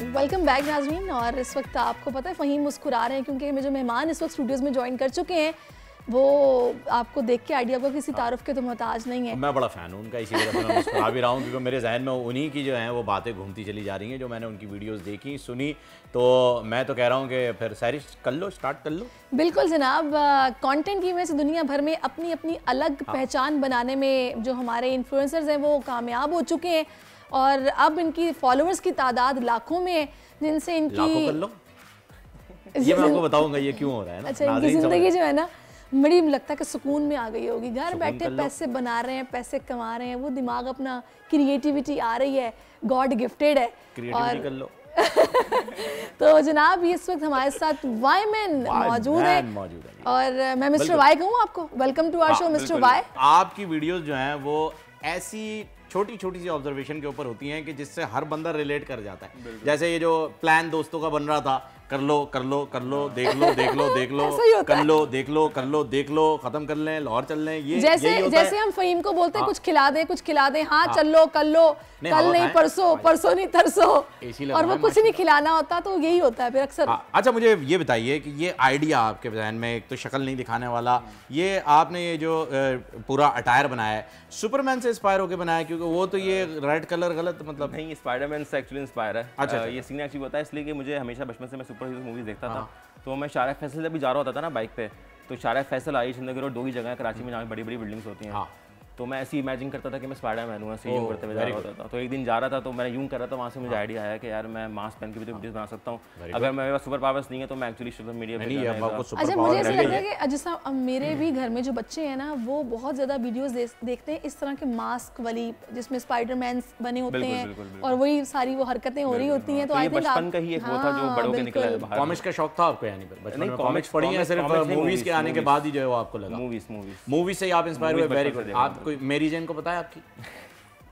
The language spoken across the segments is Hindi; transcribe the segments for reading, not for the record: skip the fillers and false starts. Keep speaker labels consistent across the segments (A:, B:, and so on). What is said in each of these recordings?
A: वेलकम बैक नाज़रीन। और इस वक्त आपको पता है फ़हीम मुस्कुरा रहे हैं क्योंकि हमें जो मेहमान इस वक्त स्टूडियोज़ में ज्वाइन कर चुके हैं वो आपको देख के आइडिया होगा किसी तारुफ के तो मोहताज नहीं है।
B: मैं बड़ा फ़ैन हूँ उनका, इसी वजह से मैं मुस्कुरा भी रहा हूँ क्योंकि मेरे जहन में उन्हीं की जो हैं वो बातें घूमती चली जा रही हैं जो मैंने उनकी वीडियोस देखी सुनी। तो मैं तो कह रहा हूँ कि फिर सारिश कर लो, स्टार्ट कर लो।
A: बिल्कुल जनाब, कंटेंट की वजह से दुनिया भर में अपनी अपनी अलग पहचान बनाने में जो हमारे इन्फ्लुएंसर्स हैं वो कामयाब हो चुके हैं और अब इनकी फॉलोअर्स की तादाद लाखों में है जिनसे इनकी
B: लाखों कर लो। ये मैं आपको बताऊंगा ये क्यों हो रहा है ना।
A: अच्छा, इनकी ज़िंदगी जो है ना बड़ी लगता है कि सुकून में आ गई होगी। घर बैठे पैसे बना रहे हैं, पैसे कमा रहे हैं, वो दिमाग अपना क्रिएटिविटी आ रही है, गॉड गिफ्टेड है।
B: क्रिएटिविटी कर लो।
A: तो जनाब ये इस वक्त हमारे साथ वाई मैन मौजूद है और मैं मिस्टर वाई कहूँ आपको। Welcome to our show Mister Y.
B: आपकी वीडियोस जो हैं वो ऐसी छोटी छोटी सी ऑब्जर्वेशन के ऊपर होती हैं कि जिससे हर बंदा रिलेट कर जाता है। जैसे ये जो प्लान दोस्तों का बन रहा था, कर लो कर लो कर लो, देख लो देख लो देख लो, कर लो देख लो कर लो देख लो, खत्म कर लें, लाहौर चल लें। ये
A: जैसे हम फ़हीम को बोलते हैं कुछ खिला दें कुछ खिला दें, हाँ चल लो कर लो, कल नहीं परसों, परसों नहीं तरसों, और वो कुछ नहीं खिलाना होता तो यही होता है फिर अक्सर।
B: अच्छा मुझे ये बताइए कि ये आइडिया आपके जहन में, एक तो शक्ल नहीं दिखाने वाला, ये आपने ये जो पूरा अटायर बनाया है सुपरमैन से इंस्पायर होकर बनाया? क्योंकि वो तो ये रेड कलर गलत मतलब
C: नहीं, स्पाइडरमैन से एक्चुअली इंस्पायर है।
B: अच्छा,
C: ये सीन एक्चुअली होता है इसलिए कि मुझे हमेशा बचपन से मैं सुपर हीरो मूवीज देखता था। तो मैं शारा फैसल जब भी जा रहा होता था ना बाइक पे, तो शारा फैसल आई जिंदगी रोड दो ही जगह है कराची में जहाँ बड़ी बड़ी बिल्डिंग्स होती हैं। तो मैं ऐसे इमेजिन करता था कि मैं स्पाइडरमैन हूँ, ऐसे यूं करते हुए जा रहा होता था। तो एक दिन जा रहा था तो मैं यूं कर रहा था, वहाँ से मुझे आइडिया आया कि यार मैं मास्क पहन के भी तो वीडियोस बना सकता हूँ। अगर मेरे पास सुपर पावर्स नहीं है तो मैं एक्चुअली सोशल मीडिया पे
A: अच्छा मुझे ऐसा लगता है कि जैसा मेरे भी घर में जो बच्चे हैं ना वो बहुत ज़्यादा वीडियोस देखते हैं इस तरह के मास्क वाली जिसमें स्पाइडरमैन बने होते हैं और वही सारी वो हरकतें हो रही होती हैं। तो आई थिंक
C: बचपन का ही एक वो था जो बड़ों के निकला है।
B: कॉमिक्स का शौक था आपको? यानी बचपन में कॉमिक्स पढ़ी है सिर्फ मूवीज के आने के बाद ही जो है वो आपको लगा? मूवीज से आप इंस्पायर हुए। Very good. आप कोई मेरी जेन को पता है आपकी?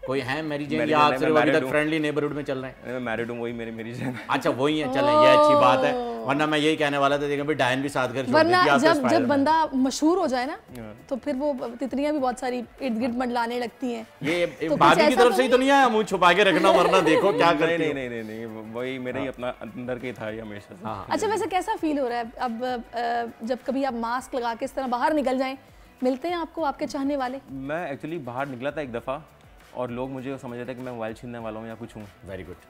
B: कोई है मैरी जेन या आप सिर्फ अभी तक फ्रेंडली नेबरहुड में चल रहे हैं?
C: मैं मैरिड हूं, वही मेरी जेन।
B: अच्छा वही है, चलें ये अच्छी बात है। वरना मैं यही कहने वाला था देखिए भाई डायन भी साथ घर छोड़ देती है।
A: जब बंदा मशहूर हो जाए ना तो फिर वो तितलियां भी बहुत सारी इर्द गिर्द मंडलाने लगती हैं।
B: ये भाभी की तरफ से ही तो नहीं आया मुंह छुपा के रखना, वरना देखो क्या करती है।
C: नहीं वही मेरा ही अपना अंदर के था ये हमेशा से।
A: अच्छा वैसे कैसा फील हो रहा है अब जब कभी आप मास्क लगा के इस तरह बाहर निकल जाएं, मिलते हैं आपको आपके चाहने वाले?
C: मैं एक्चुअली बाहर निकला था एक दफ़ा और लोग मुझे समझ रहे थे कि मैं मोबाइल छीनने वाला हूँ या कुछ हूँ।
B: Very good.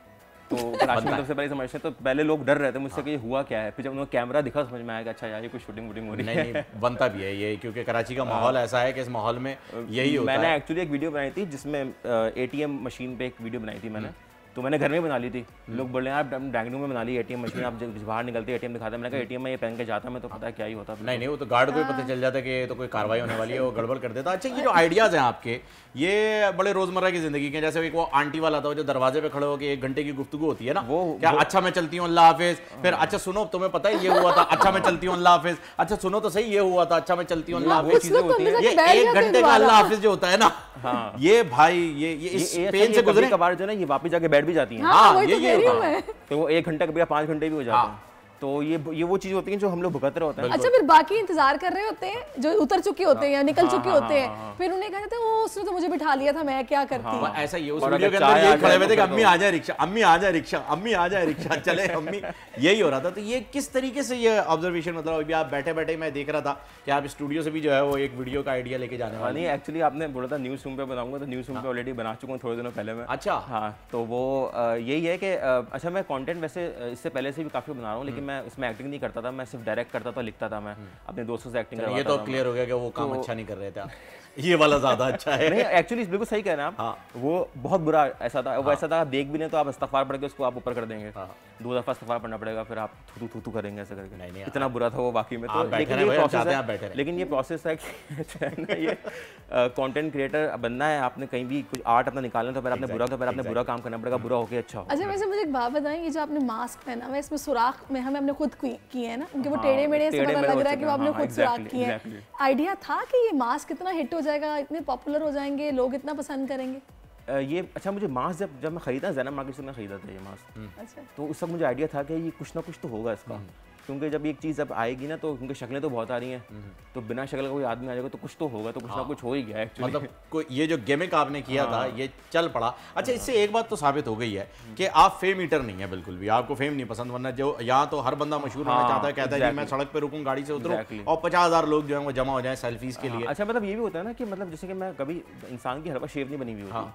C: तो कराची में सबसे पहले समझते तो पहले लोग डर रहे थे मुझसे कि ये हुआ क्या है। फिर जब उन्होंने कैमरा दिखा समझ में आया कि अच्छा यार ये कुछ शूटिंग वूटिंग हो रही है।
B: नहीं बनता भी है ये, क्योंकि कराची का माहौल ऐसा है कि इस माहौल में यही होता है।
C: मैंने एक्चुअली एक वीडियो बनाई थी जिसमें ATM मशीन पे एक वीडियो बनाई थी मैंने, तो मैंने घर में बना ली थी। लोग बोले यार ड्राइंग रूम में बना ली ATM मशीन, आप जब बाहर निकलते ATM दिखाते हैं। मैंने कहा ATM में ये पहन के जाता मैं तो पता क्या ही होता।
B: नहीं वो तो गार्ड को ही पता चल जाता कि ये तो कोई कार्रवाई होने वाली है, वो गड़बड़ कर देता। अच्छा ये जो आइडियाज़ हैं आपके ये बड़े रोजमर्रा की जिंदगी के, जैसे एक वो आंटी वाला था जो दरवाजे पे खड़े होकर 1 घंटे की गुफ्तगू होती है ना, वो क्या अच्छा मैं चलती हूँ अल्लाह हाफिज, फिर अच्छा सुनो तुम्हें पता है ये हुआ था, अच्छा मैं चलती हूँ अल्लाह हाफिज, अच्छा सुनो तो सही ये हुआ था, अच्छा मैं चलती हूँ अल्लाह हाफिज। चीजें होती हैं ये 1 घंटे का अल्लाह हाफिज जो होता है ना, ये भाई ये इस पेन से गुजरे
C: कबार जो है ना ये वापस जाके बैठ भी जाती हैं।
A: ये होता है
C: तो वो 1 घंटा कभी 5 घंटे भी हो जाते हैं। तो ये वो चीज़ होती है जो हम लोग भुगत रहे होते हैं।
A: अच्छा फिर बाकी इंतजार कर रहे होते हैं जो उतर चुके होते हैं या निकल चुके होते हैं, फिर उन्हें कहते हैं वो उसने तो मुझे बिठा लिया था मैं क्या करती।
B: ऐसा ही उस वीडियो के अंदर ये खड़े हुए थे कि अम्मी आ जाए रिक्शा, अम्मी आ जाए रिक्शा, अम्मी आ जाए रिक्शा, चले अम्मी, यही हो रहा था। तो ये किस तरीके से ये ऑब्जर्वेशन, मतलब अभी आप बैठे बैठे मैं देख रहा था कि आप स्टूडियो से भी जो है वो एक वीडियो का आइडिया लेके जाने वाले।
C: नहीं एक्चुअली आपने बोला था न्यूज़ रूम पे बनाऊंगा, तो न्यूज़ रूम पे ऑलरेडी बना चुका हूँ थोड़े दिनों पहले मैं।
B: अच्छा
C: हाँ, तो वो यही है कि अच्छा मैं कंटेंट वैसे इससे पहले से भी काफ़ी बना रहा हूँ, लेकिन मैं इसमें एक्टिंग नहीं करता था, मैं सिर्फ डायरेक्ट करता था, लिखता था मैं अपने दोस्तों से एक्टिंग करवाता था।
B: ये तो क्लियर हो गया कि वो काम अच्छा नहीं कर रहे थे आप, ये वाला ज्यादा अच्छा है।
C: नहीं एक्चुअली बिल्कुल सही कह रहे हैं आप। वो बहुत बुरा ऐसा था, वो ऐसा था आप देख भी नहीं तो आप इस्तगफार पढ़ के उसको आप ऊपर कर देंगे। 2 दफ़ा इस्तगफार पढ़ना पड़ेगा, फिर आप थू करेंगे ऐसे करके। नहीं इतना बुरा था वो वाकई में। तो लेकिन ये प्रोसेस है कि ये कंटेंट क्रिएटर बनना है, आपने कहीं भी कुछ आर्ट अपना निकालना तो फिर आपने बुरा काम करना पड़ेगा, बुरा होके अच्छा हो।
A: अच्छा वैसे मुझे एक बात बताएं, ये जो आपने मास्क पहना हुआ है इसमें सुराख में हमने खुद किए हैं ना, उनके वो टेढ़े मेढ़े से पता लग रहा है कि वो आपने खुद सुराख किए हैं। आइडिया था कि ये मास्क इतना हिट हो जाएगा, इतने पॉपुलर हो जाएंगे, लोग इतना पसंद करेंगे?
C: ये अच्छा मुझे मास्क जब मैं खरीदा ज़ैनब मार्केट से मैं खरीदा था ये मास्क। अच्छा तो उस वक्त मुझे आइडिया था कि ये कुछ ना कुछ तो होगा इसका, क्योंकि जब एक चीज़ अब आएगी ना तो उनकी शक्लें तो बहुत आ रही हैं, तो बिना शक्ल का कोई आदमी आ जाएगा तो कुछ तो होगा, तो कुछ ना कुछ हो ही गया एक्चुअली।
B: मतलब ये जो गिमिक आपने किया था ये चल पड़ा। अच्छा, इससे एक बात तो साबित हो गई है कि आप फेम ईटर नहीं है बिल्कुल भी, आपको फेम नहीं पसंद, वरना जो यहाँ तो हर बंदा मशहूर होना चाहता है, कहता है कि मैं सड़क पे रुकूं, गाड़ी से उतरूं और 50,000 लोग जो है वो जमा हो जाए सेल्फीज के लिए।
C: अच्छा, मतलब ये भी होता है ना कि मतलब जैसे कि मैं कभी इंसान की हर वक्त शेव नहीं बनी हुई होती,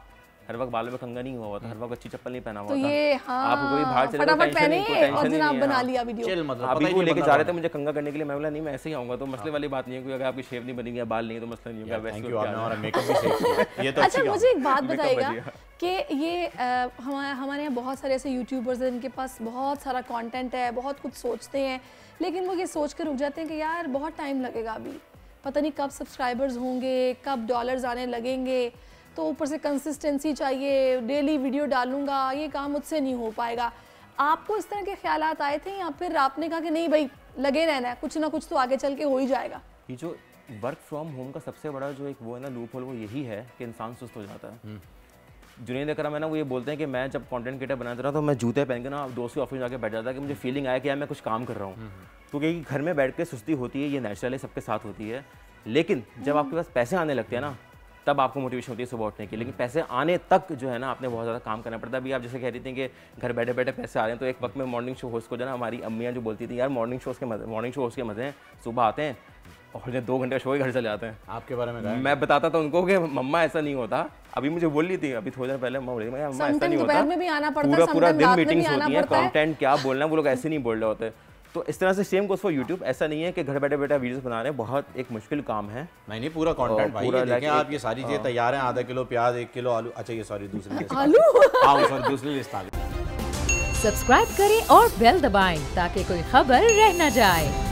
C: हर वक्त बालों में कंघा नहीं हुआ होता, हर वक्त अच्छी चप्पल नहीं पहना हुआ
A: तो
C: होता।
A: ये
C: आपको कभी बाहर चले
A: फटाफट पहने और जनाब बना लिया वीडियो।
B: चिल, मतलब
C: अभी वो लेके जा रहे थे मुझे कंघा करने के लिए, मैं बोला नहीं मैं ऐसे ही आऊंगा, तो मसले वाली बात नहीं है, क्योंकि अगर आपकी शेव नहीं बनी है, बाल नहीं है तो मसला नहीं होगा।
B: थैंक यू, आपने हमारा मेकअप भी सेव किया, ये तो
A: अच्छा मुझे एक बात बताइएगा कि ये हमारे यहाँ बहुत सारे ऐसे यूट्यूबर्स हैं जिनके पास बहुत सारा कंटेंट है, बहुत कुछ सोचते हैं, लेकिन वो ये सोच कर रुक जाते हैं कि यार बहुत टाइम लगेगा, अभी पता नहीं कब सब्सक्राइबर्स होंगे, कब डॉलर्स आने लगेंगे, तो ऊपर से कंसिस्टेंसी चाहिए, डेली वीडियो डालूंगा, ये काम मुझसे नहीं हो पाएगा। आपको इस तरह के ख्यालात आए थे या फिर आपने कहा कि नहीं भाई लगे रहना है, कुछ ना कुछ तो आगे चल के हो ही जाएगा?
C: ये जो वर्क फ्रॉम होम का सबसे बड़ा जो एक वो है ना लूप होल, वो यही है कि इंसान सुस्त हो जाता है। जुनैद अकरम है ना, वो ये बोलते हैं कि मैं जब कंटेंट क्रिएटर बनाता रहा तो मैं जूते पहन के ना दोस्त के ऑफिस जाके बैठ जाता कि मुझे फीलिंग आया कि यार मैं कुछ काम कर रहा हूँ, क्योंकि घर में बैठ के सुस्ती होती है, ये नेचुरल है, सबके साथ होती है। लेकिन जब आपके पास पैसे आने लगते हैं ना, तब आपको मोटिवेशन होती है सुबह उठने की। लेकिन पैसे आने तक जो है ना आपने बहुत ज़्यादा काम करना पड़ता है। अभी आप जैसे कह रही थी कि घर बैठे बैठे पैसे आ रहे हैं, तो एक वक्त में मॉर्निंग शो होस्ट को जो ना हमारी अम्मियाँ जो बोलती थी यार मॉर्निंग शो होस्ट के मज़े हैं, सुबह आते हैं और जो 2 घंटे का शो ही घर चले जाते हैं।
B: आपके बारे में
C: मैं बताता था उनको कि मम्मा ऐसा नहीं होता। अभी मुझे बोल रही थी अभी थोड़ी देर पहले, मम्मा ऐसा नहीं होता, पूरा दिन मीटिंग्स होती है, कंटेंट क्या बोलना है वो लोग ऐसे नहीं बोल रहे होते। तो इस तरह से सेम गोस फॉर यूट्यूब, ऐसा नहीं है कि घर बैठे बैठे वीडियोस बना रहे हैं, बहुत एक मुश्किल काम है।
B: नहीं पूरा कंटेंट भाई, ये देखें आप, ये सारी चीजें तैयार हैं, आधा किलो प्याज, 1 किलो आलू। अच्छा ये सॉरी दूसरी लिस्ट,
A: आलू
B: हाँ सॉरी दूसरी लिस्ट आ गई।
D: सब्सक्राइब करें और बेल दबाएं ताकि कोई खबर रह न जाए।